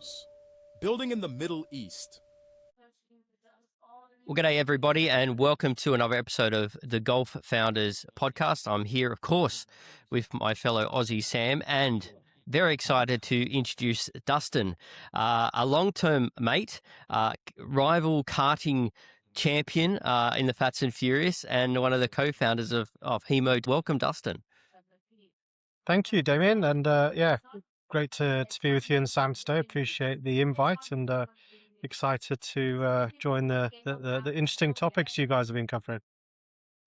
Founders, building in the Middle East. Well, g'day everybody, and welcome to another episode of the Golf Founders podcast. I'm here, of course, with my fellow Aussie Sam, and very excited to introduce Dustyn, a long-term mate, rival karting champion in the Fats and Furious, and one of the co-founders of Hemodata. Welcome, Dustyn. Thank you, Damian, and great to be with you and Sam today. Appreciate the invite, and excited to join the interesting topics you guys have been covering.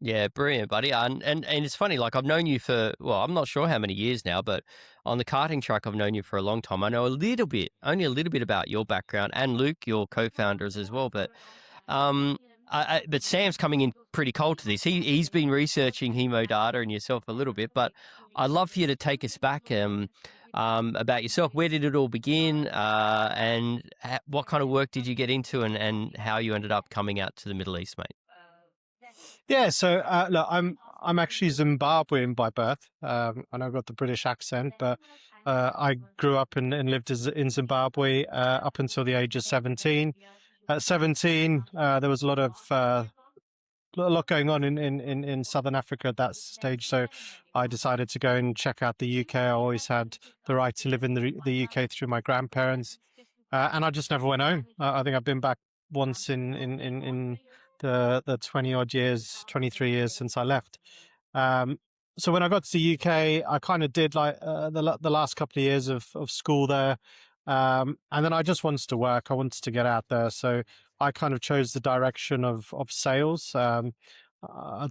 Yeah, brilliant, buddy. And it's funny, like I've known you for, well, I'm not sure how many years now, but on the karting track, I've known you for a long time. I know only a little bit about your background, and Luke, your co-founders as well. But but Sam's coming in pretty cold to this. He's been researching Hemodata and yourself a little bit, but I'd love for you to take us back about yourself. Where did it all begin, and what kind of work did you get into, and how you ended up coming out to the Middle East, mate? Yeah, so look, I'm actually Zimbabwean by birth. I know I've got the British accent, but I grew up and lived in Zimbabwe up until the age of 17. At 17, there was a lot going on in Southern Africa at that stage, so I decided to go and check out the UK. I always had the right to live in the UK through my grandparents, and I just never went home. I think I've been back once in the 20-odd years, 23 years since I left. So when I got to the UK, I kind of did like the last couple of years of school there. And then I just wanted to work. I wanted to get out there. So I kind of chose the direction of sales. I'd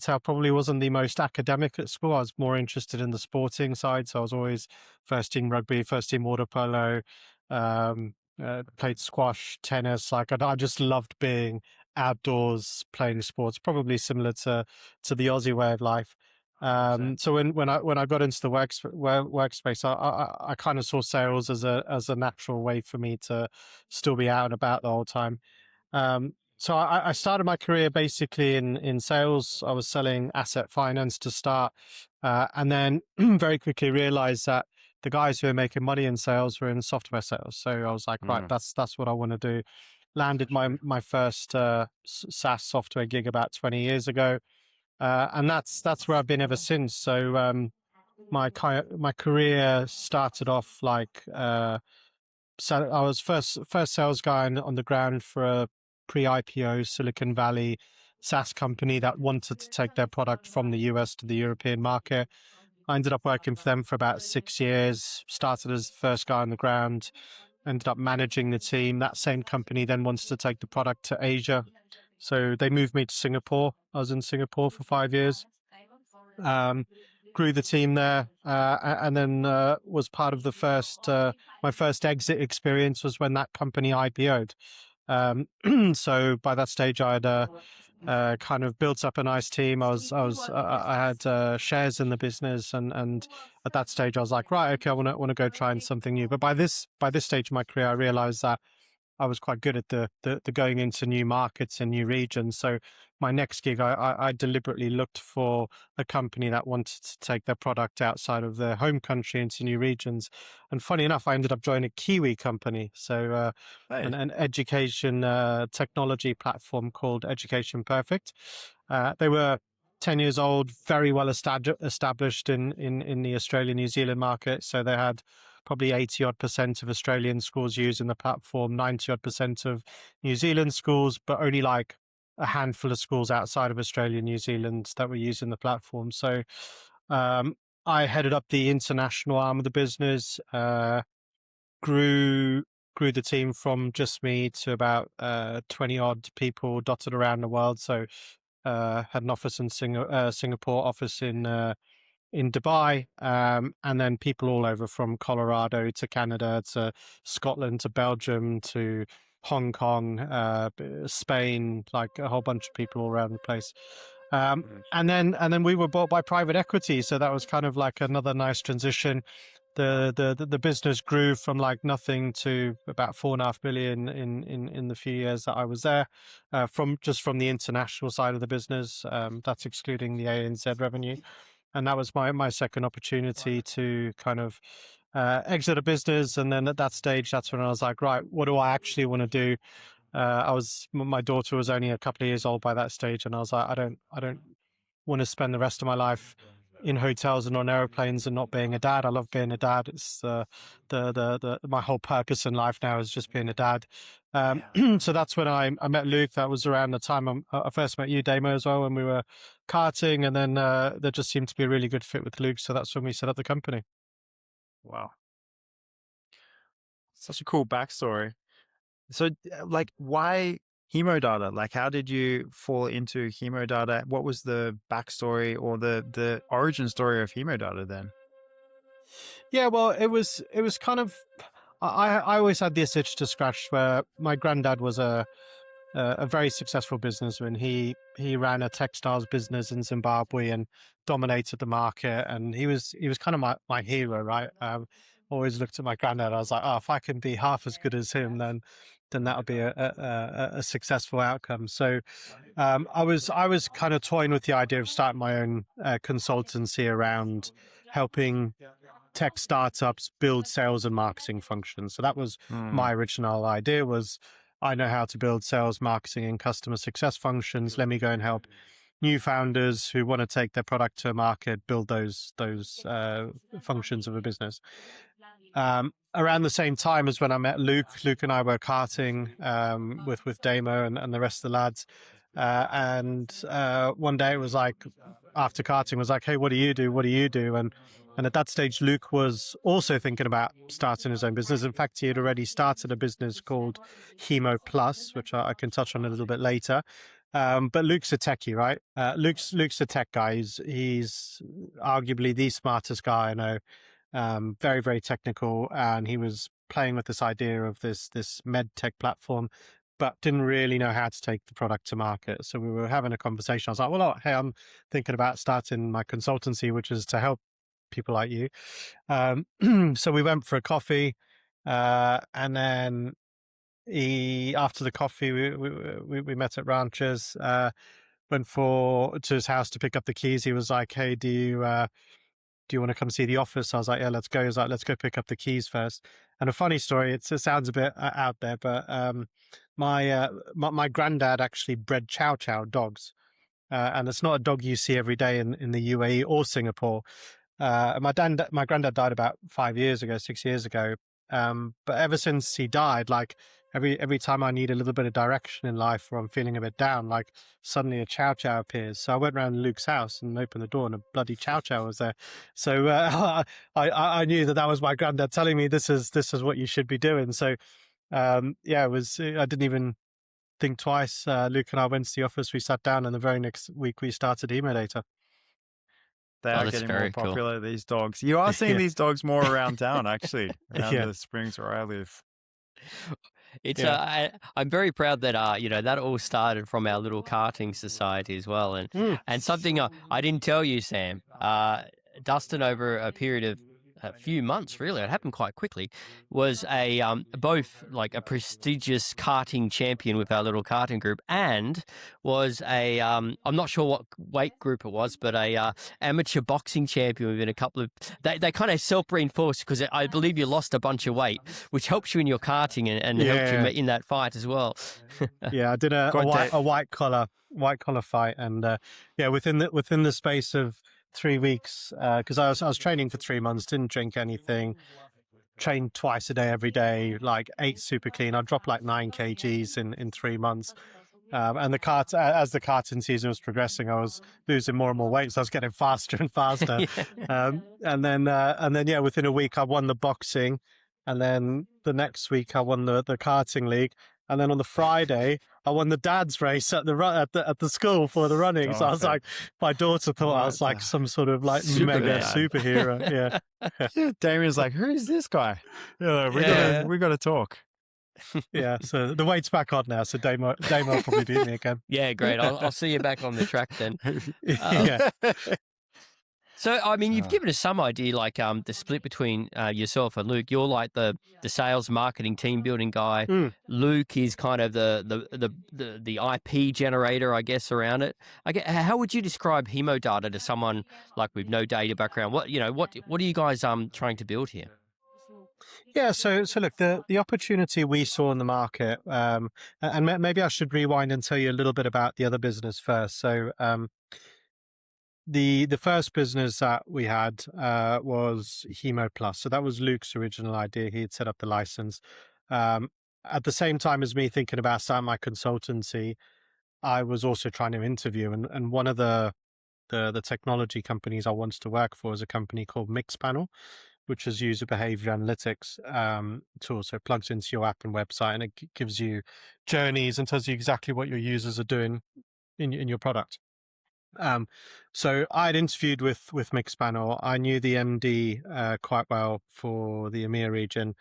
say I probably wasn't the most academic at school. I was more interested in the sporting side. So I was always first team rugby, first team water polo, played squash, tennis. Like I just loved being outdoors, playing sports, probably similar to the Aussie way of life. So when I got into the workspace, I kind of saw sales as a natural way for me to still be out and about the whole time. So I started my career basically in sales. I was selling asset finance to start, and then very quickly realized that the guys who were making money in sales were in software sales. So I was like, right, that's what I want to do. Landed my first SaaS software gig about 20 years ago. And that's where I've been ever since. So my career started off like so I was first sales guy on the ground for a pre-IPO Silicon Valley SaaS company that wanted to take their product from the US to the European market. I ended up working for them for about 6 years. Started as the first guy on the ground. Ended up managing the team. That same company then wanted to take the product to Asia. So they moved me to Singapore. I was in Singapore for 5 years. Grew the team there, and then was part of the first. My first exit experience was when that company IPO'd. So by that stage, I had kind of built up a nice team. I had shares in the business, and at that stage, I was like, right, okay, I want to go try something new. But by this stage of my career, I realized that I was quite good at the going into new markets and new regions. So my next gig, I deliberately looked for a company that wanted to take their product outside of their home country into new regions. And funny enough, I ended up joining a Kiwi company. So an education technology platform called Education Perfect. They were 10 years old, very well established in the Australia, New Zealand market. So they had probably 80-odd% of Australian schools using the platform, 90-odd% of New Zealand schools, but only like a handful of schools outside of Australia and New Zealand that were using the platform. So I headed up the international arm of the business, grew the team from just me to about 20-odd people dotted around the world. So had an office in Singapore, office in Dubai, and then people all over from Colorado to Canada to Scotland to Belgium to Hong Kong, Spain, like a whole bunch of people all around the place. And then we were bought by private equity, so that was kind of like another nice transition. The business grew from like nothing to about 4.5 billion in the few years that I was there, from the international side of the business. That's excluding the ANZ revenue. And that was my second opportunity to kind of exit a business, and then at that stage, that's when I was like, right, what do I actually want to do? My daughter was only a couple of years old by that stage, and I was like, I don't want to spend the rest of my life in hotels and on airplanes and not being a dad. I love being a dad. It's my whole purpose in life now is just being a dad. So that's when I met Luke. That was around the time I first met you, Damo, as well, when we were karting, and then there just seemed to be a really good fit with Luke. So that's when we set up the company. Wow. Such a cool backstory. So, like, why Hemodata? Like, how did you fall into Hemodata? What was the backstory or the origin story of Hemodata then? Yeah, well, it was kind of. I always had this itch to scratch where my granddad was a very successful businessman. He ran a textiles business in Zimbabwe and dominated the market. And he was kind of my hero, right? Always looked at my granddad. I was like, oh, if I can be half as good as him, then that would be a successful outcome. So I was kind of toying with the idea of starting my own consultancy around helping tech startups build sales and marketing functions. So that was my original idea. Was I know how to build sales, marketing, and customer success functions. Let me go and help new founders who want to take their product to market build those functions of a business. Around the same time as when I met Luke. Luke and I were karting with Damo and the rest of the lads. And one day it was like, after karting, was like, hey, what do you do? What do you do? And at that stage, Luke was also thinking about starting his own business. In fact, he had already started a business called Hemo Plus, which I can touch on a little bit later. But Luke's a techie, right? Luke's a tech guy. He's arguably the smartest guy I know. Very, very technical. And he was playing with this idea of this med tech platform, but didn't really know how to take the product to market. So we were having a conversation. I was like, well, hey, I'm thinking about starting my consultancy, which is to help people like you. So we went for a coffee, and then after the coffee, we met at Ranches, went to his house to pick up the keys. He was like, hey, do you want to come see the office? I was like, yeah, let's go. He was like, let's go pick up the keys first. And a funny story, it sounds a bit out there, but my granddad actually bred Chow dogs. And it's not a dog you see every day in the UAE or Singapore. My granddad died about 6 years ago. But ever since he died, like every time I need a little bit of direction in life or I'm feeling a bit down, like suddenly a Chow appears. So I went around Luke's house and opened the door and a bloody Chow was there. So I knew that was my granddad telling me this is what you should be doing. So it was. I didn't even think twice. Luke and I went to the office. We sat down, and the very next week we started Hemodata. They are getting more popular, these dogs. You are seeing these dogs more around town, actually, around the Springs where I live. It's I'm very proud that that all started from our little karting society as well, and something I didn't tell you, Sam. Dustyn, over a period of a few months, really, it happened quite quickly, was both like a prestigious karting champion with our little karting group, and was I'm not sure what weight group it was, but a amateur boxing champion within a couple of. They kind of self-reinforced because I believe you lost a bunch of weight, which helps you in your karting and helped you in that fight as well. Yeah, I did a white collar fight, and within the space of 3 weeks, because I was training for 3 months, didn't drink anything, trained twice a day every day, like ate super clean. I dropped like 9 kgs in 3 months. And as the karting season was progressing, I was losing more and more weight, so I was getting faster and faster. And then within a week I won the boxing, and then the next week I won the karting league, and then on the Friday I won the dad's race at the school for the running. So I was like, my daughter thought I was like some sort of like mega superhero. Yeah. Damian's like, who is this guy? We got to talk. Yeah, so the weight's back on now, so Damo will probably beat me again. Yeah, great. I'll see you back on the track then. Yeah. So, I mean, you've given us some idea, like the split between yourself and Luke. You're like the sales, marketing, team building guy. Luke is kind of the IP generator, I guess, around it. How would you describe Hemodata to someone like with no data background? What are you guys trying to build here? Yeah, so look, the opportunity we saw in the market, and maybe I should rewind and tell you a little bit about the other business first. So the first business that we had was Hemo Plus. So that was Luke's original idea. He had set up the license. At the same time as me thinking about starting my consultancy, I was also trying to interview, and one of the technology companies I wanted to work for is a company called Mixpanel, which is user behavior analytics tool. So it plugs into your app and website, and it gives you journeys and tells you exactly what your users are doing in your product. So I'd interviewed with Mixpanel. I knew the MD quite well for the EMEA region.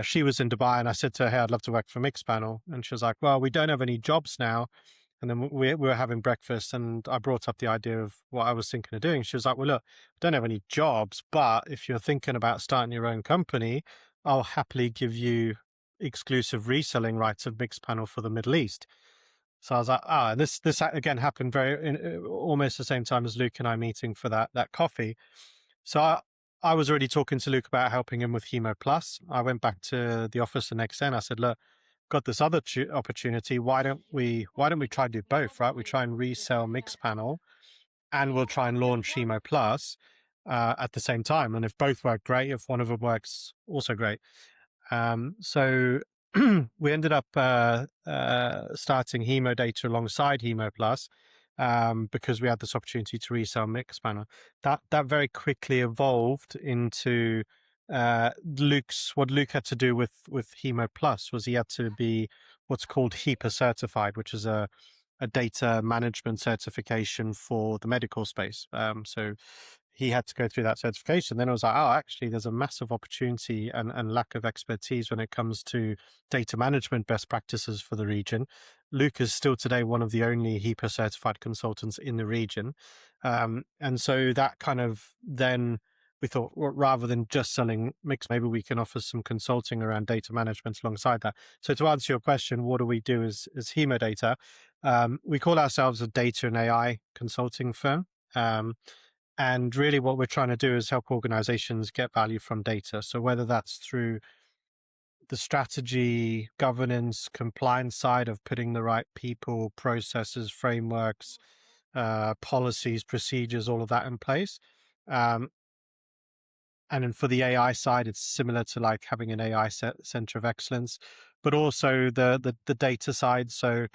She was in Dubai, and I said to her, "Hey, I'd love to work for Mixpanel." And she was like, "Well, we don't have any jobs now." And then we were having breakfast, and I brought up the idea of what I was thinking of doing. She was like, "Well, look, I don't have any jobs, but if you're thinking about starting your own company, I'll happily give you exclusive reselling rights of Mixpanel for the Middle East." So I was like, and this again happened almost the same time as Luke and I meeting for that coffee. So I was already talking to Luke about helping him with Hemo Plus. I went back to the office the next day and I said, "Look, got this other opportunity. Why don't we try to do both, right? We try and resell Mixpanel and we'll try and launch Hemo Plus at the same time. And if both work, great. If one of them works, also great." So we ended up starting Hemodata alongside Hemo Plus because we had this opportunity to resell Mixpanel. That very quickly evolved into what Luke had to do with Hemo Plus was he had to be what's called HEPA certified, which is a data management certification for the medical space. So he had to go through that certification. Then I was like, actually, there's a massive opportunity and lack of expertise when it comes to data management best practices for the region. Luke is still today one of the only HEPA certified consultants in the region. And so that kind of then we thought, well, rather than just selling Mix, maybe we can offer some consulting around data management alongside that. So to answer your question, what do we do as Hemodata? We call ourselves a data and AI consulting firm. And really what we're trying to do is help organizations get value from data. So whether that's through the strategy, governance, compliance side of putting the right people, processes, frameworks, policies, procedures, all of that in place. And then for the AI side, it's similar to like having an AI center of excellence, but also the data side. So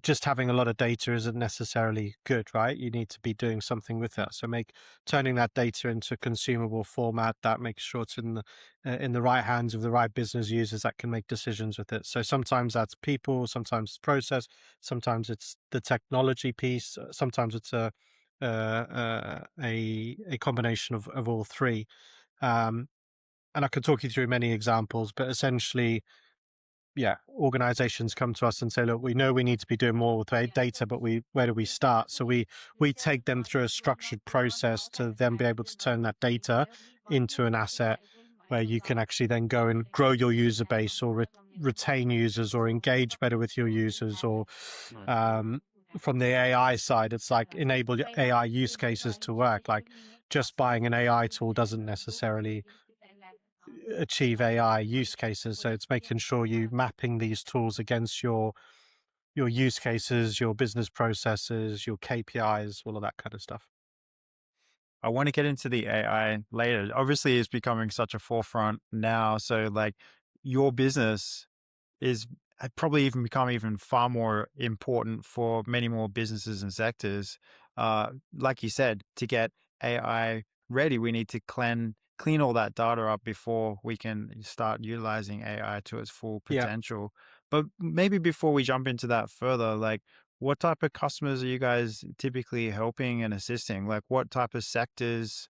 just having a lot of data isn't necessarily good, right? You need to be doing something with that. So turning that data into consumable format that makes sure it's in the right hands of the right business users that can make decisions with it. So sometimes that's people, sometimes it's process, sometimes it's the technology piece, sometimes it's a combination of all three. And I could talk you through many examples, but essentially, organizations come to us and say, "Look, we know we need to be doing more with data, but where do we start?" So we take them through a structured process to then be able to turn that data into an asset where you can actually then go and grow your user base or retain users or engage better with your users. Or from the AI side, it's like enable AI use cases to work. Like just buying an AI tool doesn't necessarily achieve AI use cases. So it's making sure you mapping these tools against your use cases, your business processes, your KPIs, all of that kind of stuff. I want to get into the AI later. Obviously, it's becoming such a forefront now. So, like, your business is probably even become even far more important for many more businesses and sectors. Like you said, to get AI ready, we need to clean all that data up before we can start utilizing AI to its full Yeah. potential. But maybe before we jump into that further, like, what type of customers are you guys typically helping and assisting? Like, what type of sectors?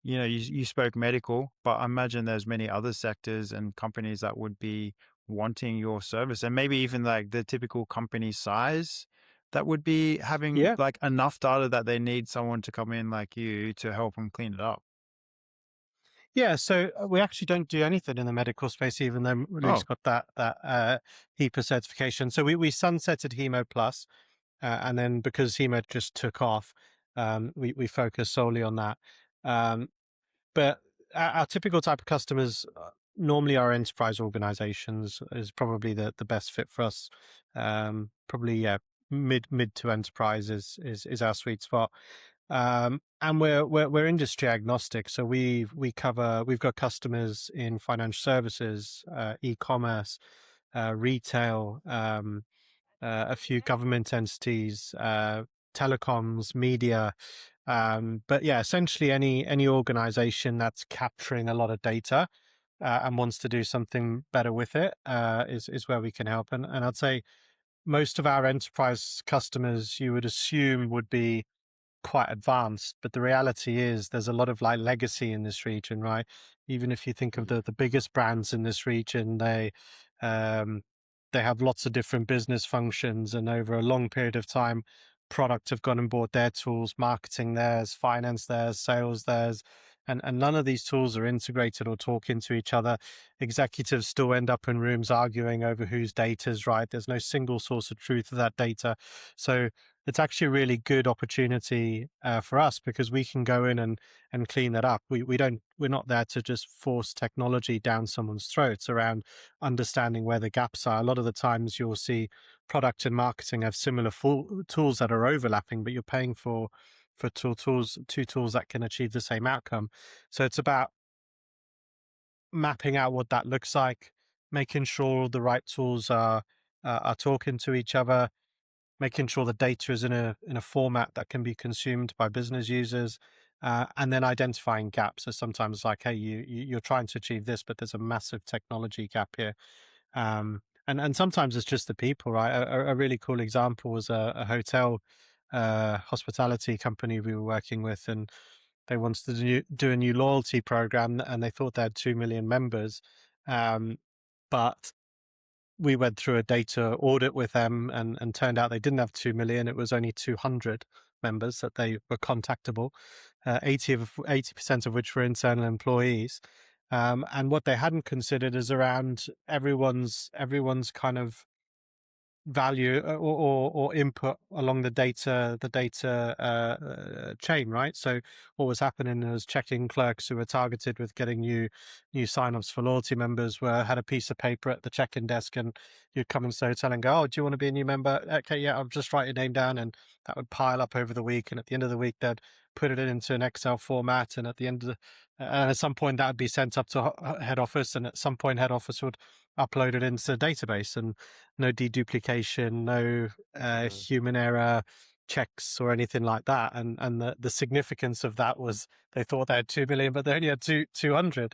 You spoke medical, but I imagine there's many other sectors and companies that would be wanting your service, and maybe even like the typical company size that would be having Yeah. like enough data that they need someone to come in like you to help them clean it up. Yeah, so we actually don't do anything in the medical space, even though Luke's got that HEPA certification. So we sunsetted Hemo Plus, and then because Hemo just took off, we focus solely on that. But our typical type of customers normally are enterprise organizations is probably the best fit for us. Probably mid to enterprise is our sweet spot. And we're industry agnostic, so we've got customers in financial services, e-commerce, retail, a few government entities, telecoms, media. But yeah, essentially any organization that's capturing a lot of data and wants to do something better with it is where we can help. And I'd say most of our enterprise customers you would assume would be quite advanced, but the reality is there's a lot of like legacy in this region, right? Even if you think of the biggest brands in this region, um, they have lots of different business functions, and over a long period of time, product have gone and bought their tools, marketing theirs, finance theirs, sales theirs, and none of these tools are integrated or talking to each other. Executives still end up in rooms arguing over whose data is right. There's no single source of truth of that data. So it's actually a really good opportunity for us because we can go in and clean that up. We're not there to just force technology down someone's throats around understanding where the gaps are. A lot of the times you'll see product and marketing have similar tools that are overlapping, but you're paying for two tools that can achieve the same outcome. So it's about mapping out what that looks like, making sure the right tools are talking to each other, making sure the data is in a format that can be consumed by business users, and then identifying gaps. So sometimes like, hey, you're trying to achieve this, but there's a massive technology gap here. And sometimes it's just the people, right? A really cool example was a hotel hospitality company we were working with, and they wanted to do a new loyalty program, and they thought they had 2 million members. But we went through a data audit with them and turned out they didn't have 2 million. It was only 200 members that they were contactable, 80% of which were internal employees. And what they hadn't considered is around everyone's kind of value or input along the data chain, right? So what was happening was check-in clerks who were targeted with getting new sign-ups for loyalty members had a piece of paper at the check-in desk, and you'd come into the hotel and go, oh, do you want to be a new member? Okay, yeah, I'll just write your name down, and that would pile up over the week, and at the end of the week they'd put it into an Excel format, and at some point that would be sent up to head office, and at some point head office would upload it into the database, and no deduplication, no human error checks or anything like that. And the significance of that was they thought they had 2 million, but they only had 200.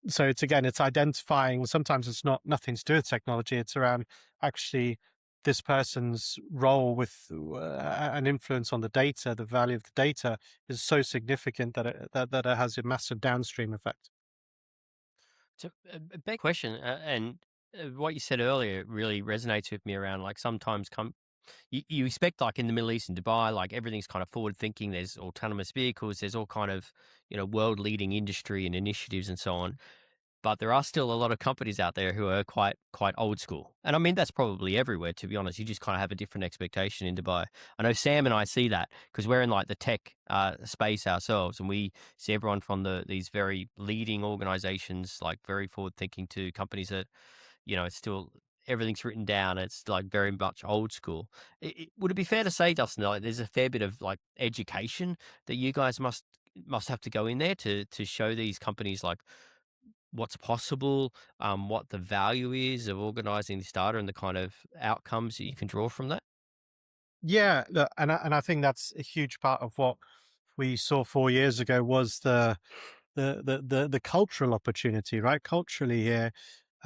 So it's identifying. Sometimes it's nothing to do with technology. It's around actually this person's role with an influence on the data. The value of the data is so significant that it has a massive downstream effect. So a big question, and what you said earlier really resonates with me around like sometimes you expect like in the Middle East and Dubai, like everything's kind of forward thinking. There's autonomous vehicles, there's all kind of world leading industry and initiatives and so on. But there are still a lot of companies out there who are quite old school, and I mean that's probably everywhere. To be honest, you just kind of have a different expectation in Dubai. I know Sam and I see that because we're in like the tech space ourselves, and we see everyone from these very leading organizations, like very forward thinking, to companies that it's still everything's written down. It's like very much old school. Would it be fair to say, Dustin, like there's a fair bit of like education that you guys must have to go in there to show these companies like what's possible, what the value is of organizing this data and the kind of outcomes that you can draw from that? Yeah, look, and I think that's a huge part of what we saw 4 years ago was the cultural opportunity, right? Culturally here,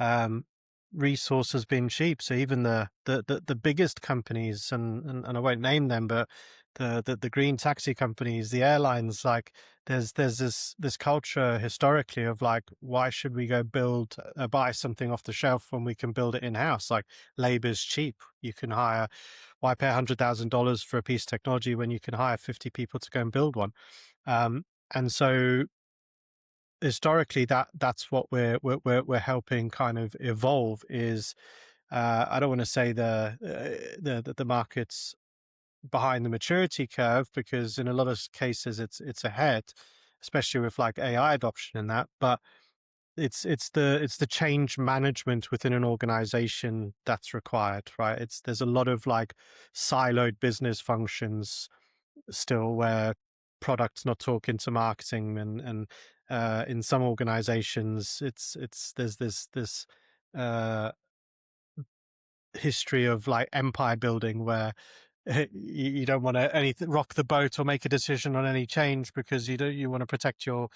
um, resource has been cheap. So even the biggest companies, and I won't name them, but the green taxi companies, the airlines, like there's this culture historically of like, why should we go buy something off the shelf when we can build it in house? Like labor's cheap. You can hire. Why pay $100,000 for a piece of technology when you can hire 50 people to go and build one? And so historically that's what we're helping kind of evolve is I don't want to say the market's behind the maturity curve, because in a lot of cases it's ahead, especially with like AI adoption and that. But it's the change management within an organization that's required, right? There's a lot of like siloed business functions still where product's not talking to marketing, and in some organizations there's this uh history of like empire building where you don't want to rock the boat or make a decision on any change, because you want to protect your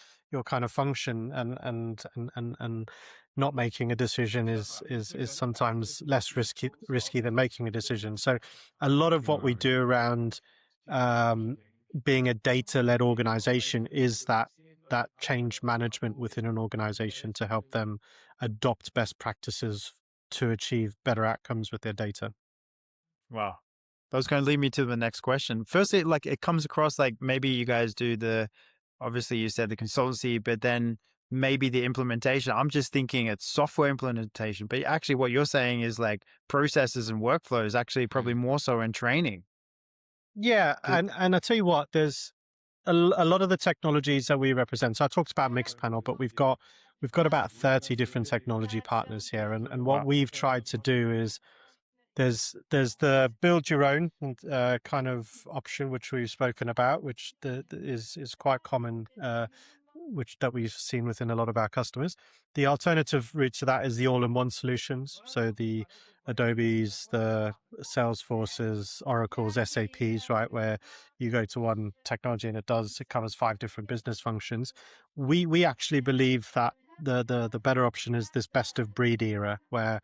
kind of function, and not making a decision is sometimes less risky than making a decision. So a lot of what we do around um, being a data-led organization is that change management within an organization to help them adopt best practices to achieve better outcomes with their data. Wow. That was going to lead me to the next question. Firstly, like it comes across like maybe you guys do obviously you said the consultancy, but then maybe the implementation. I'm just thinking it's software implementation, but actually what you're saying is like processes and workflows, actually probably more so in training. Yeah, and I tell you what, there's a lot of the technologies that we represent. So I talked about Mixpanel, but we've got about 30 different technology partners here, and what we've tried to do is there's the build your own kind of option, which we've spoken about, which is quite common, which that we've seen within a lot of our customers. The alternative route to that is the all-in-one solutions. So the Adobes, the Salesforces, Oracles, SAPs, right, where you go to one technology and it covers 5 different business functions. We actually believe that the better option is this best of breed era, where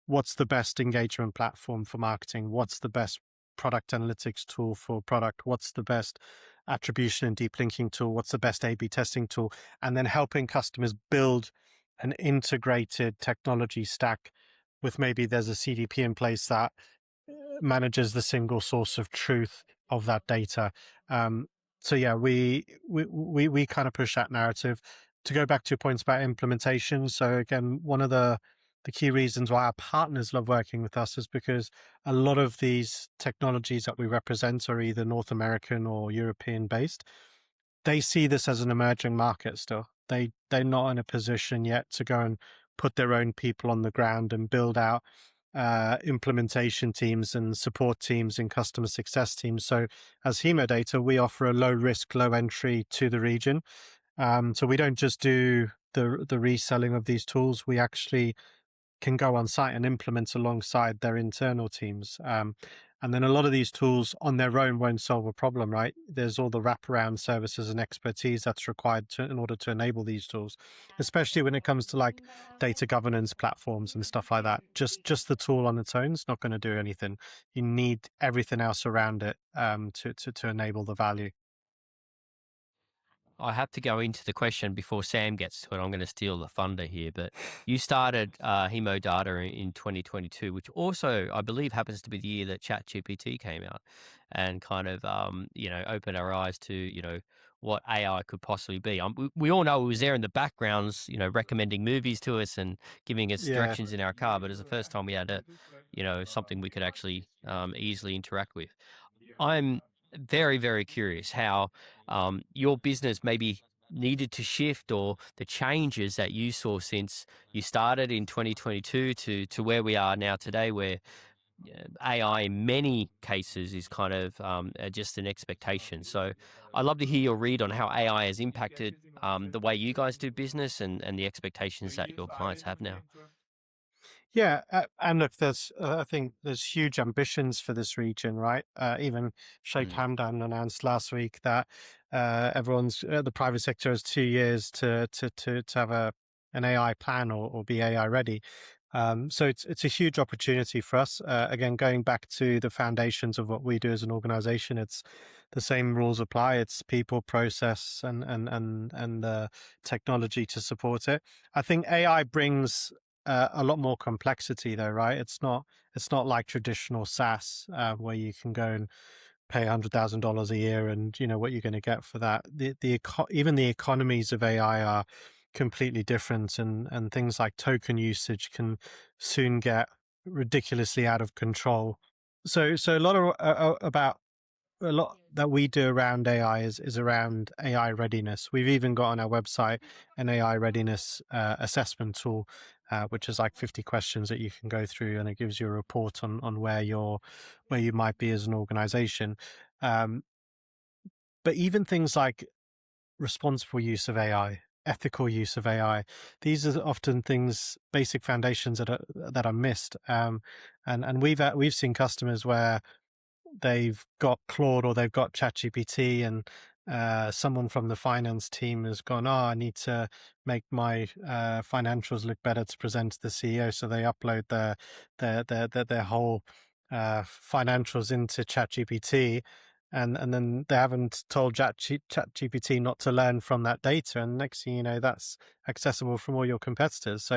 what's the best engagement platform for marketing? What's the best product analytics tool for product? What's the best attribution and deep linking tool? What's the best A/B testing tool? And then helping customers build an integrated technology stack with maybe there's a CDP in place that manages the single source of truth of that data. So yeah, we kind of push that narrative. To go back to your points about implementation. So again, one of the key reasons why our partners love working with us is because a lot of these technologies that we represent are either North American or European based. They see this as an emerging market still. They're not in a position yet to go and put their own people on the ground and build out implementation teams and support teams and customer success teams. So as Hemodata, we offer a low risk, low entry to the region. So we don't just do the reselling of these tools. We actually can go on site and implement alongside their internal teams. And then a lot of these tools on their own won't solve a problem, right? There's all the wraparound services and expertise that's required in order to enable these tools, especially when it comes to like data governance platforms and stuff like that. Just the tool on its own is not going to do anything. You need everything else around it to enable the value. I have to go into the question before Sam gets to it. I'm going to steal the thunder here, but you started Hemodata in 2022, which also I believe happens to be the year that ChatGPT came out, and kind of opened our eyes to what AI could possibly be. We all know it was there in the backgrounds, recommending movies to us and giving us directions in our car, but it's the first time we had something we could actually easily interact with. I'm very, very curious how your business maybe needed to shift, or the changes that you saw since you started in 2022 to where we are now today, where AI in many cases is kind of just an expectation. So I'd love to hear your read on how AI has impacted the way you guys do business and the expectations that your clients have now. Yeah, and look, I think there's huge ambitions for this region, right? Even Sheikh Hamdan announced last week that the private sector has 2 years to have an AI plan or be AI ready. So it's a huge opportunity for us. Again, going back to the foundations of what we do as an organization, it's the same rules apply. It's people, process, and technology to support it. I think AI brings a lot more complexity, though, right? It's not like traditional SaaS where you can go and pay $100,000 a year and you know what you're going to get for that. Even the economies of AI are completely different, and things like token usage can soon get ridiculously out of control. So a lot about a lot that we do around AI is around AI readiness. We've even got on our website an AI readiness assessment tool, which is like 50 questions that you can go through, and it gives you a report on where you might be as an organization. But even things like responsible use of AI, ethical use of AI, these are often things, basic foundations that are missed. And we've seen customers where they've got Claude or they've got ChatGPT, and someone from the finance team has gone, I need to make my financials look better to present to the CEO. So they upload their whole financials into ChatGPT. And then they haven't told ChatGPT not to learn from that data. And next thing you know, that's accessible from all your competitors. So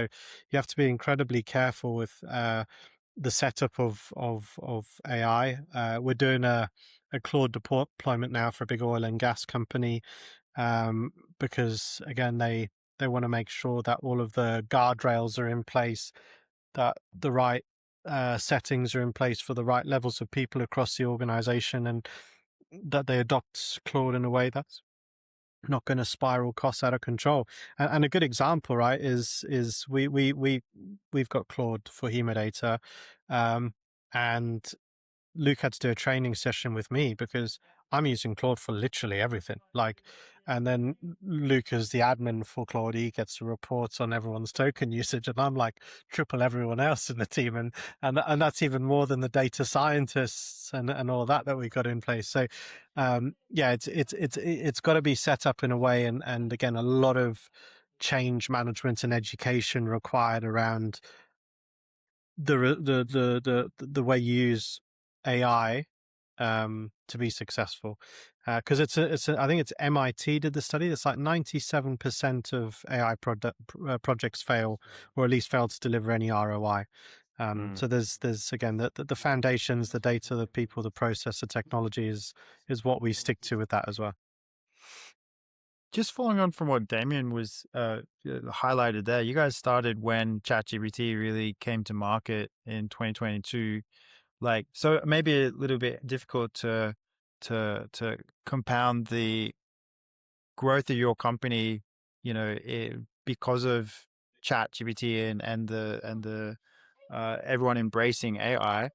you have to be incredibly careful with the setup of AI. We're doing a Claude deployment now for a big oil and gas company, because again they want to make sure that all of the guardrails are in place, that the right settings are in place for the right levels of people across the organization, and that they adopt Claude in a way that's not going to spiral costs out of control. And a good example, right, is we've got Claude for Hemodata, and Luke had to do a training session with me because I'm using Claude for literally everything. And then Luke, as the admin for Claude, he gets the reports on everyone's token usage, and I'm like triple everyone else in the team, and that's even more than the data scientists and all that we got in place. So, it's got to be set up in a way, and again, a lot of change management and education required around the way you use AI to be successful, because I think it's MIT did the study. It's like 97% of AI projects fail, or at least fail to deliver any ROI. So there's again the foundations, the data, the people, the process, the technology is what we stick to with that as well. Just following on from what Damian was highlighted there, you guys started when ChatGPT really came to market in 2022. So maybe a little bit difficult to compound the growth of your company, because of ChatGPT and the everyone embracing AI.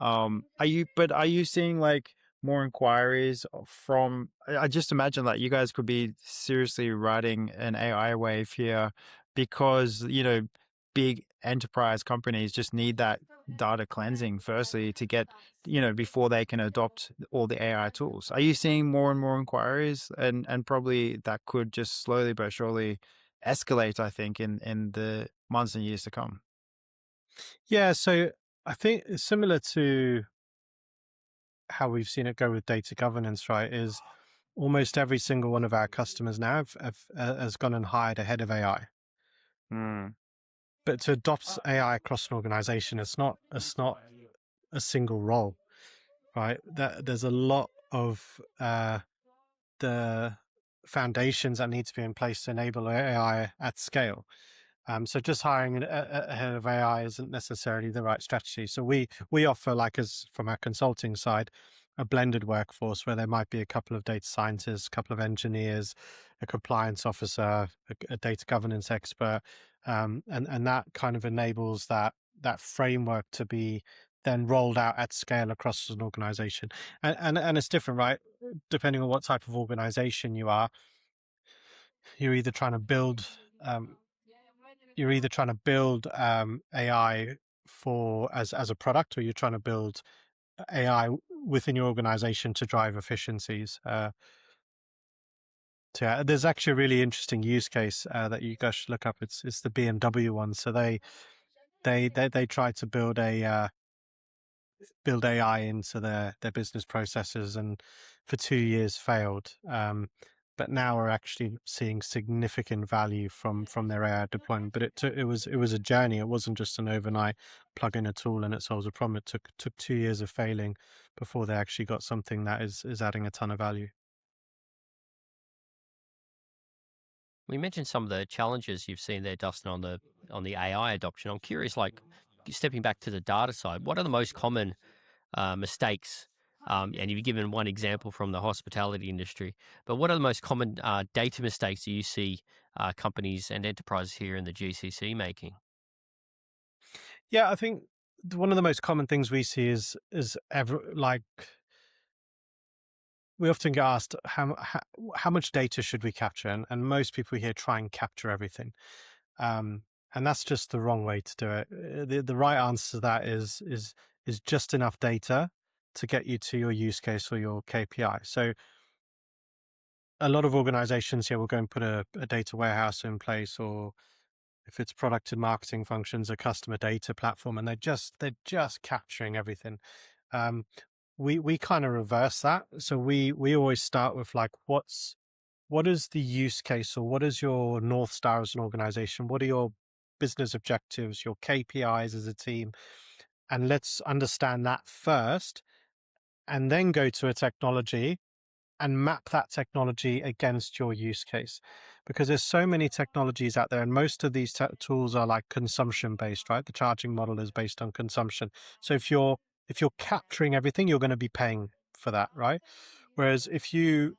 Are you seeing like more inquiries from? I just imagine that you guys could be seriously riding an AI wave here, because big enterprise companies just need that data cleansing firstly to get before they can adopt all the AI tools. Are you seeing more and more inquiries, and probably that could just slowly but surely escalate, I think, in the months and years to come? Yeah, so I think it's similar to how we've seen it go with data governance, right? Is almost every single one of our customers now has gone and hired a head of AI. But to adopt AI across an organization, it's not a single role, right? There's a lot of the foundations that need to be in place to enable AI at scale. So just hiring a head of AI isn't necessarily the right strategy. So we offer, from our consulting side, a blended workforce where there might be a couple of data scientists, a couple of engineers, a compliance officer, a data governance expert, and that kind of enables that framework to be then rolled out at scale across an organization. And it's different, right? Depending on what type of organization you are, you're either trying to build AI as a product, or you're trying to build AI within your organization to drive efficiencies. There's actually a really interesting use case that you guys should look up. It's the BMW one. So they tried to build AI into their business processes, and for 2 years failed. But now we're actually seeing significant value from their AI deployment. But it was a journey. It wasn't just an overnight plug in a tool and it solves a problem. It took 2 years of failing before they actually got something that is adding a ton of value. We mentioned some of the challenges you've seen there, Dustyn, on the AI adoption. I'm curious, stepping back to the data side, what are the most common mistakes And you've given one example from the hospitality industry. But what are the most common data mistakes that you see companies and enterprises here in the GCC making? Yeah, I think one of the most common things we see is like we often get asked how much data should we capture, and most people here try and capture everything, and that's just the wrong way to do it. The right answer to that is just enough data to get you to your use case or your KPI. So a lot of organizations here will go and put a data warehouse in place, or if it's product and marketing functions, a customer data platform, and they're just capturing everything. Um, we kind of reverse that. So we always start with like, what is the use case, or what is your North Star as an organization? What are your business objectives, your KPIs as a team? And let's understand that first, and then go to a technology and map that technology against your use case, because there's so many technologies out there, and most of these tools are like consumption based, right? The charging model is based on consumption. So if you're capturing everything, you're going to be paying for that, right? Whereas if you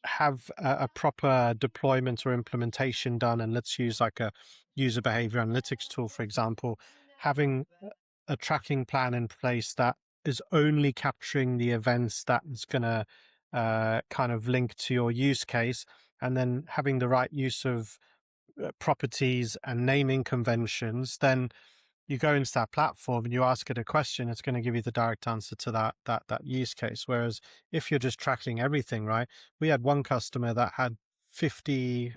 have a proper deployment or implementation done, and let's use like a user behavior analytics tool, for example, having a tracking plan in place that is only capturing the events that is going to kind of link to your use case, and then having the right use of properties and naming conventions, then you go into that platform and you ask it a question, it's going to give you the direct answer to that use case. Whereas if you're just tracking everything, right? We had one customer that had 50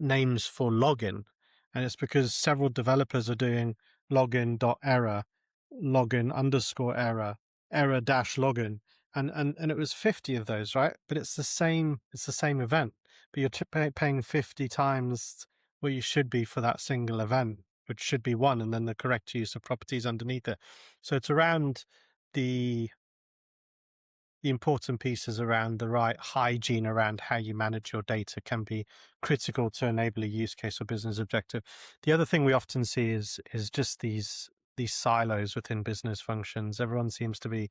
names for login, and it's because several developers are doing login.error, login underscore error, error dash login, and it was 50 of those, right? But it's the same event, but you're paying 50 times what you should be for that single event, which should be one, and then the correct use of properties underneath it. So it's around the important pieces around the right hygiene around how you manage your data can be critical to enable a use case or business objective. The other thing we often see is just these silos within business functions. Everyone seems to be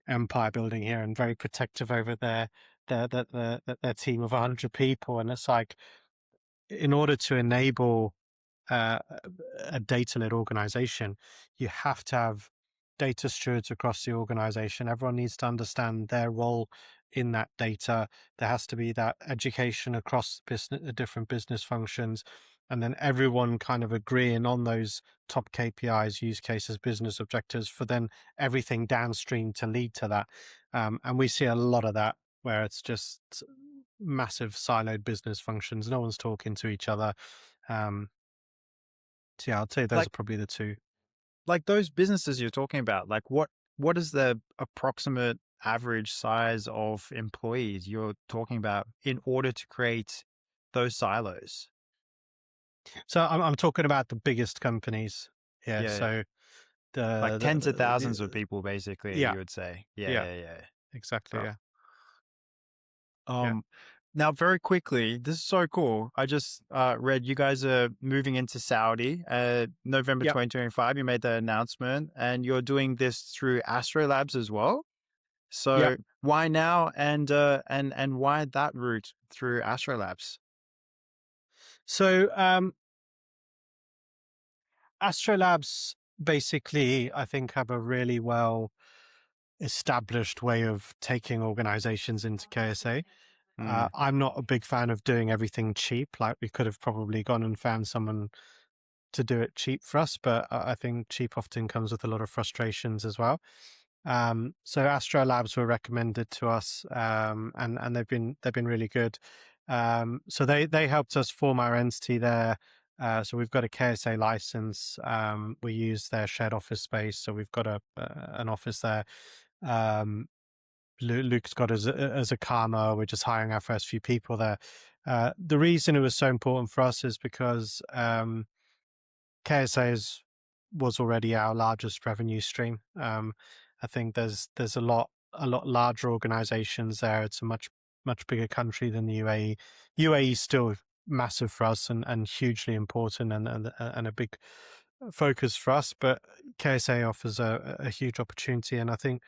empire building here and very protective over their team of 100 people, and it's like, in order to enable a data-led organization, you have to have data stewards across the organization. Everyone needs to understand their role in that data. There has to be that education across different business functions, and then everyone kind of agreeing on those top KPIs, use cases, business objectives, for then everything downstream to lead to that. And we see a lot of that where it's just massive siloed business functions. No one's talking to each other. So yeah, I'd say those Like are probably the two. like those businesses you're talking about, like what is the approximate average size of employees you're talking about in order to create those silos? So I'm talking about the biggest companies. Yeah. Yeah, So like tens of thousands of people, basically, yeah, you would say. yeah, Yeah. exactly. Well, Yeah. Yeah. um, now very quickly, this is so cool. I just read you guys are moving into Saudi, November Yeah. 2025. You made the announcement, and you're doing this through Astrolabs as well. Yeah. So why now, and why that route through Astrolabs? So Astrolabs basically, I think, have a really well established way of taking organizations into KSA. Mm, I'm not a big fan of doing everything cheap. Like, we could have probably gone and found someone to do it cheap for us, but I think cheap often comes with a lot of frustrations as well. So Astrolabs were recommended to us, and they've been really good. So they helped us form our entity there. So we've got a KSA license. We use their shared office space, so we've got an office there. Luke's got as a karma. We're just hiring our first few people there. The reason it was so important for us is because KSA was already our largest revenue stream. I think there's a lot larger organizations there. It's a much bigger country than the UAE. UAE is still massive for us and hugely important, and a big focus for us, but KSA offers a huge opportunity. And I think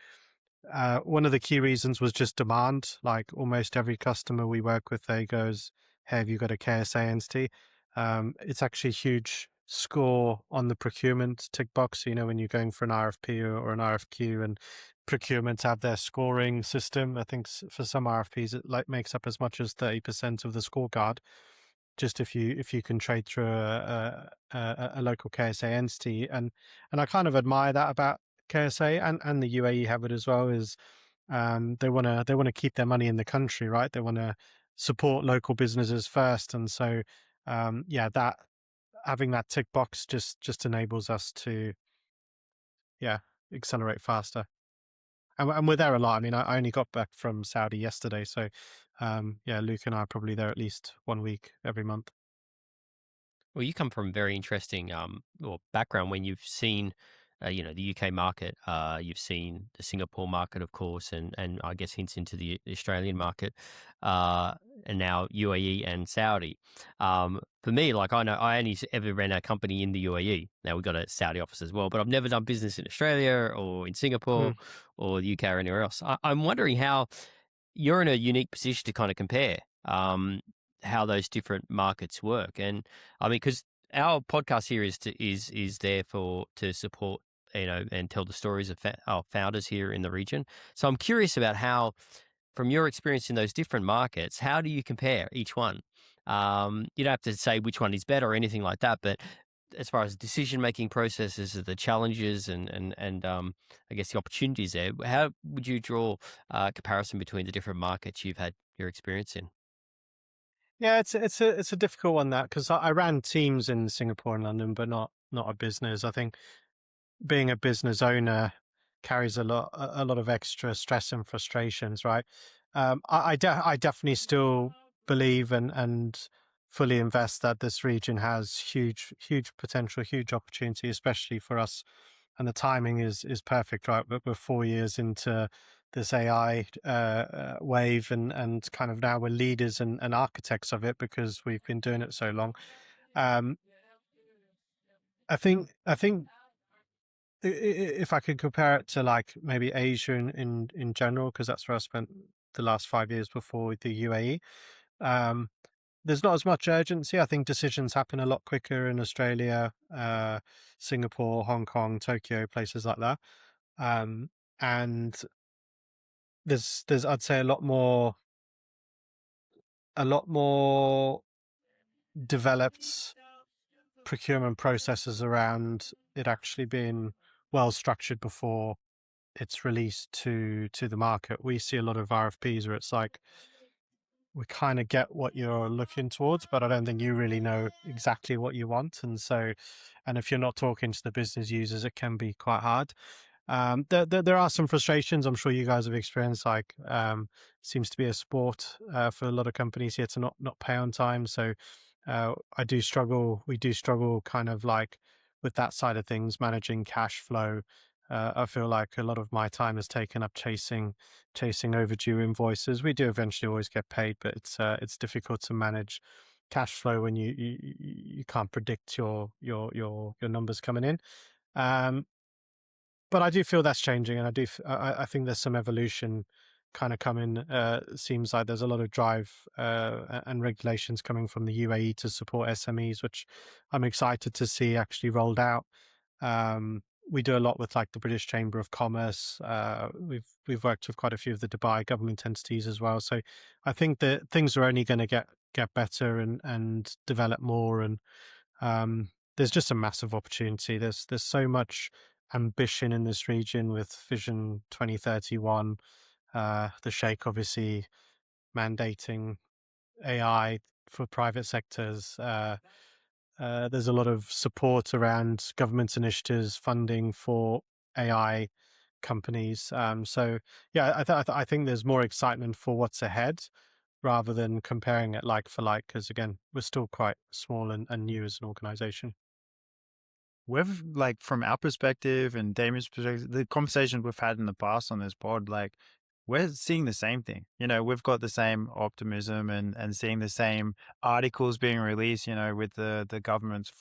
one of the key reasons was just demand. Like almost every customer we work with, they goes, "Hey, have you got a KSA entity?" It's actually a huge score on the procurement tick box. You know, when you're going for an RFP or an RFQ, and procurement have their scoring system. I think for some RFPs, it like makes up as much as 30% of the scorecard. Just if you can trade through a local KSA entity, and I kind of admire that about KSA, and the UAE have it as well. Is they want to keep their money in the country, right? They want to support local businesses first, and so yeah, that having that tick box just enables us to accelerate faster. And we're there a lot. I mean, I only got back from Saudi yesterday, so yeah, Luke and I are probably there at least 1 week every month. Well, you come from a very interesting background when you've seen, the UK market. You've seen the Singapore market, of course, and I guess hints into the Australian market, and now UAE and Saudi. For me, like I know I only ever ran a company in the UAE. Now we've got a Saudi office as well, but I've never done business in Australia or in Singapore or the UK or anywhere else. I'm wondering how you're in a unique position to kind of compare how those different markets work. And I mean, because our podcast here is there to support, and tell the stories of our founders here in the region. So I'm curious about how, from your experience in those different markets, how do you compare each one? You don't have to say which one is better or anything like that, but as far as decision-making processes, the challenges and I guess the opportunities there, how would you draw a comparison between the different markets you've had your experience in? Yeah, it's a difficult one, that, because I ran teams in Singapore and London, but not a business. I think being a business owner carries a lot of extra stress and frustrations, right? I definitely still believe and fully invest that this region has huge potential, huge opportunity, especially for us. And the timing is perfect, right? But we're 4 years into this AI wave, and kind of now we're leaders and architects of it because we've been doing it so long. Um, I think if I could compare it to like maybe Asia in general, because that's where I spent the last 5 years before the UAE. There's not as much urgency. I think decisions happen a lot quicker in Australia, Singapore, Hong Kong, Tokyo, places like that. And there's I'd say a lot more developed procurement processes around it actually being well structured before it's released to the market. We see a lot of RFPs where it's like, we kind of get what you're looking towards, but I don't think you really know exactly what you want. And so, and if you're not talking to the business users, it can be quite hard. There are some frustrations I'm sure you guys have experienced. Like, seems to be a sport for a lot of companies here to not pay on time. So I do struggle. We do struggle, kind of like with that side of things, managing cash flow. I feel like a lot of my time is taken up chasing overdue invoices. We do eventually always get paid, but it's difficult to manage cash flow when you can't predict your numbers coming in. But I do feel that's changing, and I think there's some evolution kind of coming. Seems like there's a lot of drive and regulations coming from the UAE to support SMEs, which I'm excited to see actually rolled out. We do a lot with like the British Chamber of Commerce. We've worked with quite a few of the Dubai government entities as well. So I think that things are only going to get better and develop more. And there's just a massive opportunity. There's so much ambition in this region with Vision 2031. The Sheikh obviously mandating AI for private sectors. There's a lot of support around government initiatives, funding for AI companies. So yeah, I think there's more excitement for what's ahead rather than comparing it like for like, because again, we're still quite small and new as an organization. We've, like, from our perspective and Damien's perspective, the conversations we've had in the past on this pod, like, we're seeing the same thing. We've got the same optimism and seeing the same articles being released, with the government's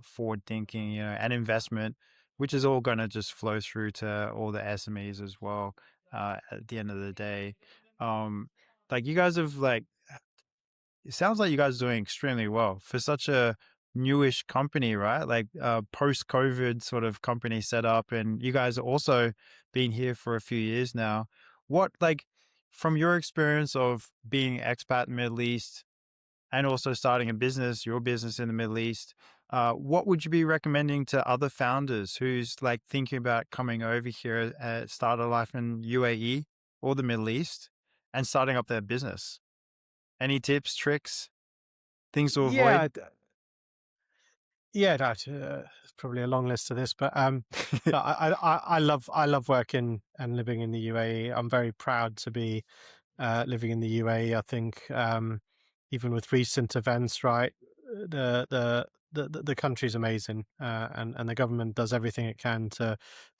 forward thinking, and investment, which is all going to just flow through to all the SMEs as well. At the end of the day, um, like you guys have it sounds like you guys are doing extremely well for such a newish company, right? Like post-COVID sort of company setup, and you guys are also been here for a few years now. What from your experience of being expat in the Middle East and also starting a business, your business in the Middle East, what would you be recommending to other founders who's thinking about coming over here, start a life in UAE or the Middle East and starting up their business? Any tips, tricks, things to avoid? Yeah, yeah, that it's probably a long list of this, but no, I love working and living in the UAE. I'm very proud to be living in the UAE. I think even with recent events, right, the country's amazing, and the government does everything it can to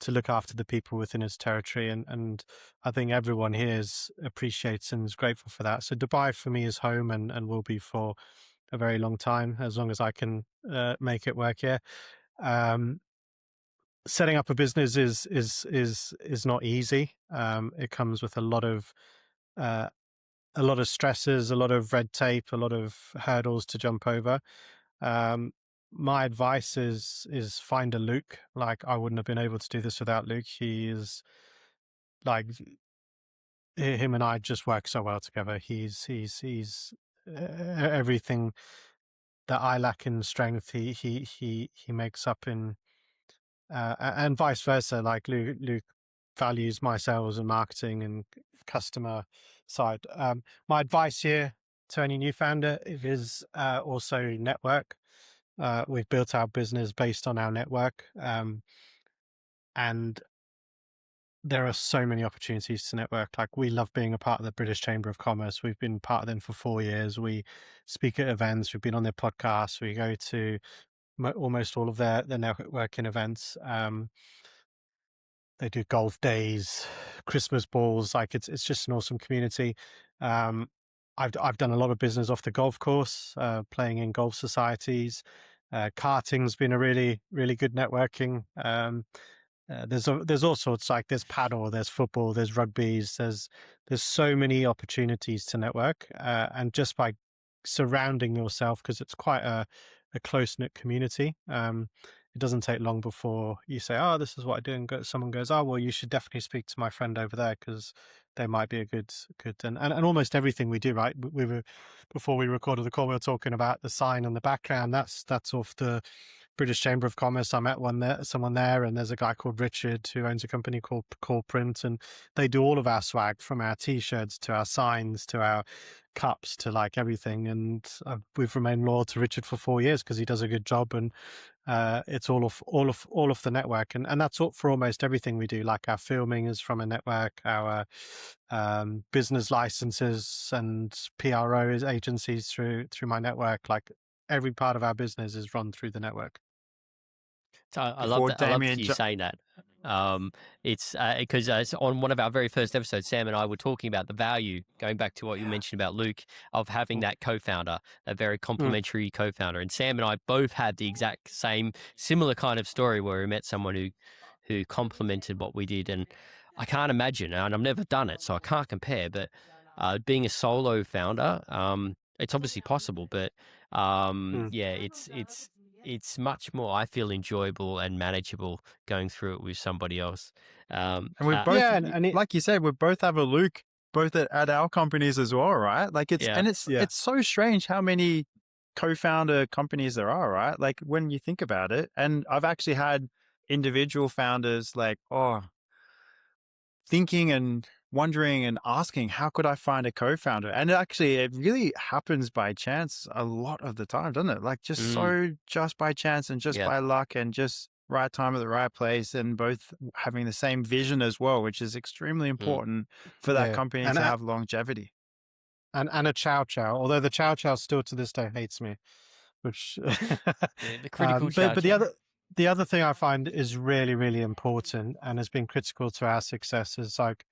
look after the people within its territory, and I think everyone here appreciates and is grateful for that. So Dubai for me is home, and will be for a very long time, as long as I can make it work here. Setting up a business is not easy. It comes with uh, a lot of stresses, a lot of red tape, a lot of hurdles to jump over. My advice is find a Luke. Like, I wouldn't have been able to do this without Luke. He is like him and I just work so well together. He's everything that I lack in strength. He makes up in, and vice versa. Like Luke values my sales and marketing and customer side. My advice here to any new founder is also network. We've built our business based on our network, and there are so many opportunities to network. Like, we love being a part of the British Chamber of Commerce. We've been part of them for 4 years. We speak at events. We've been on their podcasts. We go to almost all of their networking events. They do golf days, Christmas balls. Like, it's just an awesome community. I've done a lot of business off the golf course, playing in golf societies. Karting's been a really, really good networking. There's all sorts, like there's paddle, there's football, there's rugbies, there's so many opportunities to network, and just by surrounding yourself, because it's quite a close-knit community, it doesn't take long before you say, oh, this is what I do, and someone goes, oh, well, you should definitely speak to my friend over there because they might be a good and almost everything we do, right? We were, before we recorded the call, we were talking about the sign in the background. That's off the British Chamber of Commerce. I met someone there, and there's a guy called Richard who owns a company called Core Print, and they do all of our swag, from our t-shirts to our signs to our cups to like everything. And we've remained loyal to Richard for 4 years because he does a good job, and it's all of the network, and that's all for almost everything we do. Like, our filming is from a network, our business licenses and PRO agencies through my network. Like, every part of our business is run through the network. So I love Before that. I love Damian you saying that. It's because on one of our very first episodes, Sam and I were talking about the value, going back to what you mentioned about Luke, of having that co-founder, a very complementary co-founder. And Sam and I both had the exact same, similar kind of story where we met someone who complemented what we did. And I can't imagine, and I've never done it, so I can't compare, but being a solo founder, it's obviously possible, but yeah, it's much more, I feel, enjoyable and manageable going through it with somebody else. and we both, like you said, we both have a Luke, both at our companies as well, right? Like, it's so strange how many co-founder companies there are, right? Like, when you think about it, and I've actually had individual founders thinking and wondering and asking, how could I find a co-founder? And actually, it really happens by chance a lot of the time, doesn't it? Like, just by chance and just by luck and just right time at the right place, and both having the same vision as well, which is extremely important for that company to have longevity. And a Chow, although the Chow still to this day hates me, which the critical but the other thing I find is really, really important and has been critical to our success is, like,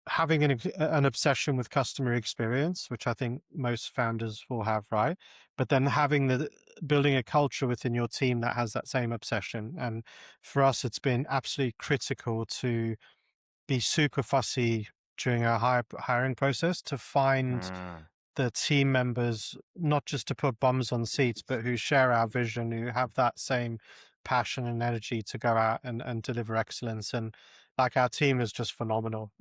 having an obsession with customer experience, which I think most founders will have, right? But then building a culture within your team that has that same obsession. And for us, it's been absolutely critical to be super fussy during our hiring process to find the team members, not just to put bums on seats, but who share our vision, who have that same passion and energy to go out and deliver excellence. And like our team is just phenomenal.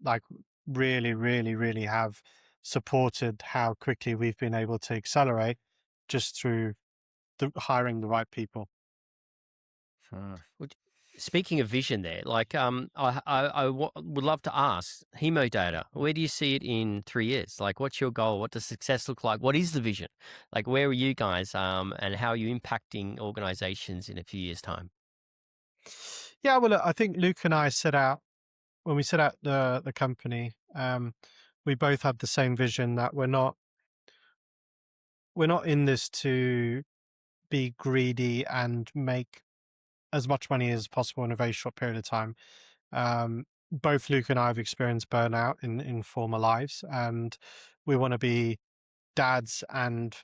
Like really, really, really have supported how quickly we've been able to accelerate just through hiring the right people. Would- Speaking of vision there, like would love to ask Hemodata, where do you see it in 3 years? Like, what's your goal? What does success look like? What is the vision? Like, where are you guys and how are you impacting organizations in a few years' time? Yeah, well, look, I think Luke and I when we set out the company, we both had the same vision that we're not in this to be greedy and make as much money as possible in a very short period of time. Both Luke and I have experienced burnout in former lives, and we want to be dads and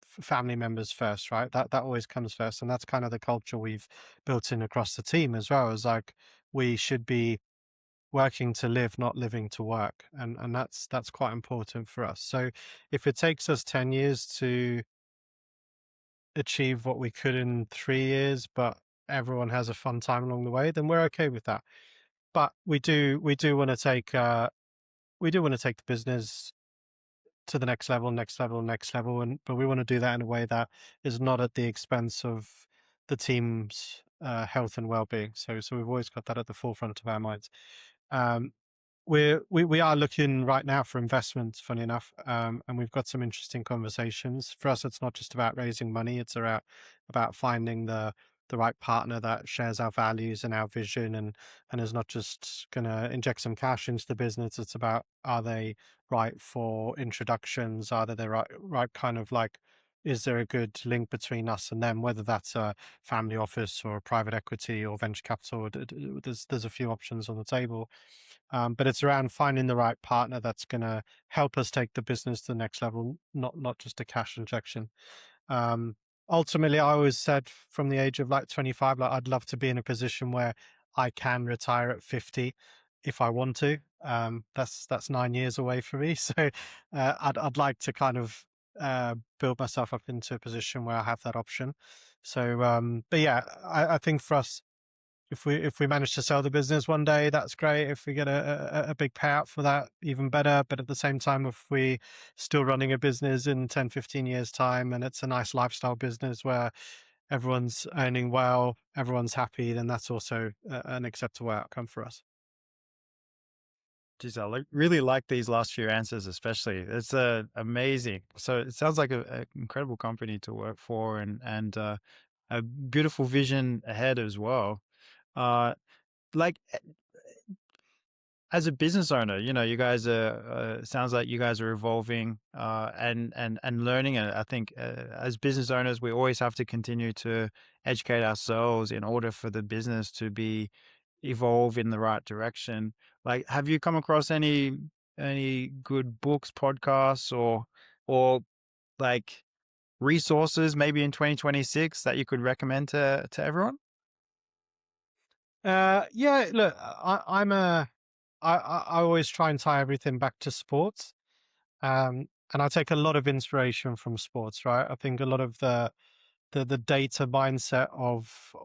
family members first, right? That always comes first, and that's kind of the culture we've built in across the team as well. Is like we should be working to live, not living to work, and that's quite important for us. So if it takes us 10 years to achieve what we could in 3 years, but everyone has a fun time along the way, then we're okay with that. But we do want to take the business to the next level, and but we want to do that in a way that is not at the expense of the team's health and well-being. So we've always got that at the forefront of our minds. Um, we are looking right now for investments, funny enough, and we've got some interesting conversations. For us, it's not just about raising money; it's about finding the right partner that shares our values and our vision, and is not just going to inject some cash into the business. It's about, are they right for introductions? Are they the right kind of like? Is there a good link between us and them? Whether that's a family office or private equity or venture capital, there's a few options on the table. But it's around finding the right partner that's going to help us take the business to the next level, not just a cash injection. Um, Ultimately, I always said from the age of like 25, like I'd love to be in a position where I can retire at 50 if I want to. That's 9 years away for me, so I'd like to kind of build myself up into a position where I have that option. So, but yeah, I think for us, if we manage to sell the business one day, that's great. If we get a big payout for that, even better. But at the same time, if we still running a business in 10, 15 years time, and it's a nice lifestyle business where everyone's earning well, everyone's happy, then that's also an acceptable outcome for us. Geez, really like these last few answers, especially. It's amazing. So it sounds like a incredible company to work for, and a beautiful vision ahead as well. Uh, like as a business owner, you guys are. Sounds like you guys are evolving and learning. And I think as business owners, we always have to continue to educate ourselves in order for the business to be evolve in the right direction. Like, have you come across any good books, podcasts, or like resources maybe in 2026 that you could recommend to everyone? Yeah, look, I always try and tie everything back to sports. And I take a lot of inspiration from sports, right? I think a lot of the data mindset of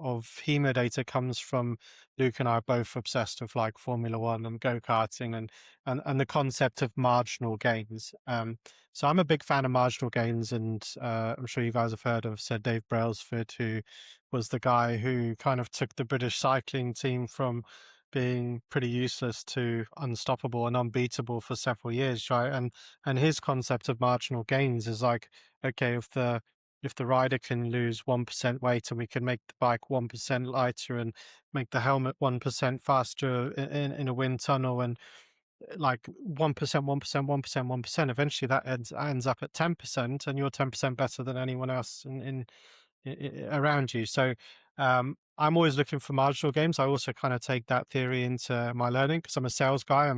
Hemodata comes from Luke and I are both obsessed with like Formula One and go-karting and the concept of marginal gains. So I'm a big fan of marginal gains, and I'm sure you guys have heard of Sir Dave Brailsford, who was the guy who kind of took the British cycling team from being pretty useless to unstoppable and unbeatable for several years, right? And his concept of marginal gains is like, okay, if the rider can lose 1% weight and we can make the bike 1% lighter and make the helmet 1% faster in a wind tunnel, and like 1%, 1%, 1%, 1%, eventually that ends up at 10%, and you're 10% better than anyone else in around you. So I'm always looking for marginal games. I also kind of take that theory into my learning because I'm a sales guy.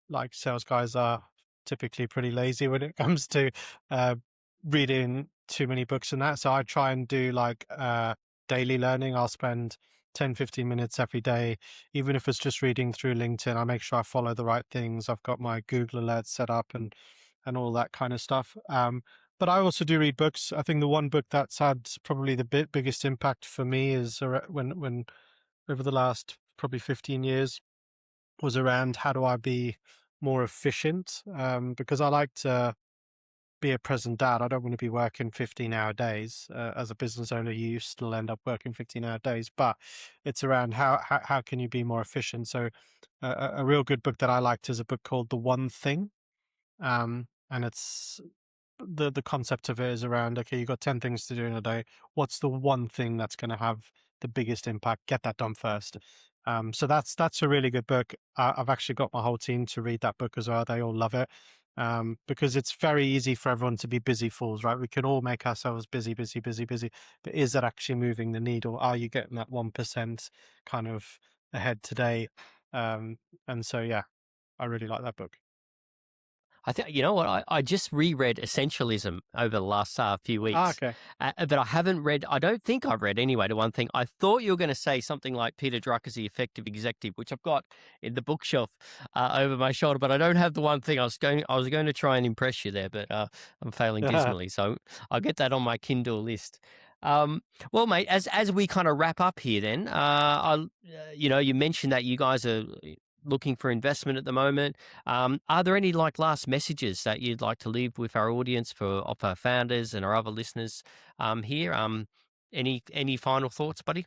Like sales guys are typically pretty lazy when it comes to reading too many books and that. So I try and do like daily learning. I'll spend 10-15 minutes every day, even if it's just reading through LinkedIn. I make sure I follow the right things. I've got my Google alerts set up and all that kind of stuff. But I also do read books. I think the one book that's had probably the biggest impact for me is when over the last probably 15 years was around how do I be more efficient? Because I like to be a present dad. I don't want to be working 15-hour days. As a business owner, you still end up working 15-hour days, but it's around how can you be more efficient? So a real good book that I liked is a book called The One Thing. And it's the concept of it is around, okay, you got 10 things to do in a day. What's the one thing that's going to have the biggest impact? Get that done first. So that's a really good book. I've actually got my whole team to read that book as well. They all love it. Because it's very easy for everyone to be busy fools, right? We can all make ourselves busy. But is that actually moving the needle? Are you getting that 1% kind of ahead today? And so, yeah, I really like that book. I think, you know what, I just reread Essentialism over the last few weeks. Okay. But I haven't read, I don't think I've read anyway, The One Thing. I thought you were going to say something like Peter Drucker's The Effective Executive, which I've got in the bookshelf over my shoulder, but I don't have The One Thing. I was going to try and impress you there, but I'm failing dismally. So I'll get that on my Kindle list. Well, mate, as we kind of wrap up here then, you mentioned that you guys are looking for investment at the moment. Are there any like last messages that you'd like to leave with our audience of our founders and our other listeners here? Any final thoughts, buddy?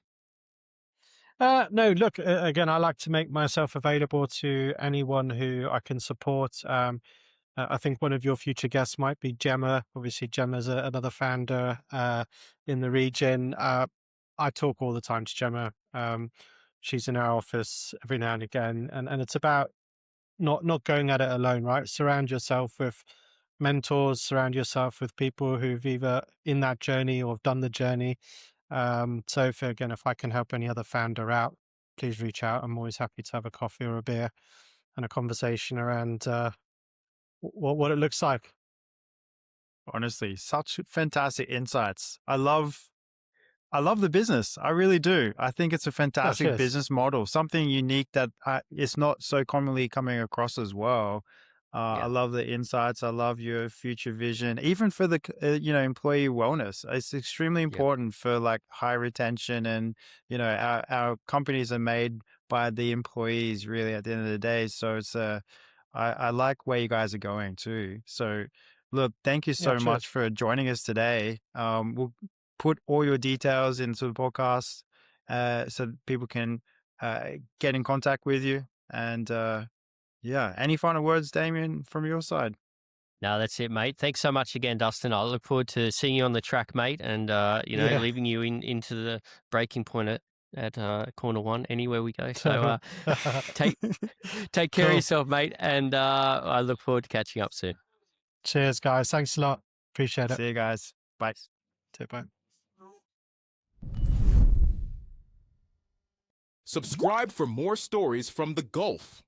No, look, again, I like to make myself available to anyone who I can support. I think one of your future guests might be Gemma. Obviously, Gemma's another founder in the region. I talk all the time to Gemma. She's in our office every now and again, and it's about not going at it alone, right? Surround yourself with mentors, surround yourself with people who've either in that journey or have done the journey. So if I can help any other founder out, please reach out. I'm always happy to have a coffee or a beer and a conversation around what it looks like. Honestly, such fantastic insights. I love the business. I really do. I think it's a fantastic cheers. business model, something unique that it's not so commonly coming across as well. I love the insights. I love your future vision, even for the employee wellness. It's extremely important for like high retention, and our companies are made by the employees really at the end of the day. So it's I like where you guys are going too. So look, thank you so much for joining us today. We'll put all your details into the podcast so people can get in contact with you. And any final words, Damian, from your side? No, that's it, mate. Thanks so much again, Dustyn. I look forward to seeing you on the track, mate, and leaving you into the breaking point at corner one anywhere we go. So take care of yourself, mate, and I look forward to catching up soon. Cheers, guys. Thanks a lot. Appreciate it. See you guys. Bye. Bye. Subscribe for more stories from the Gulf.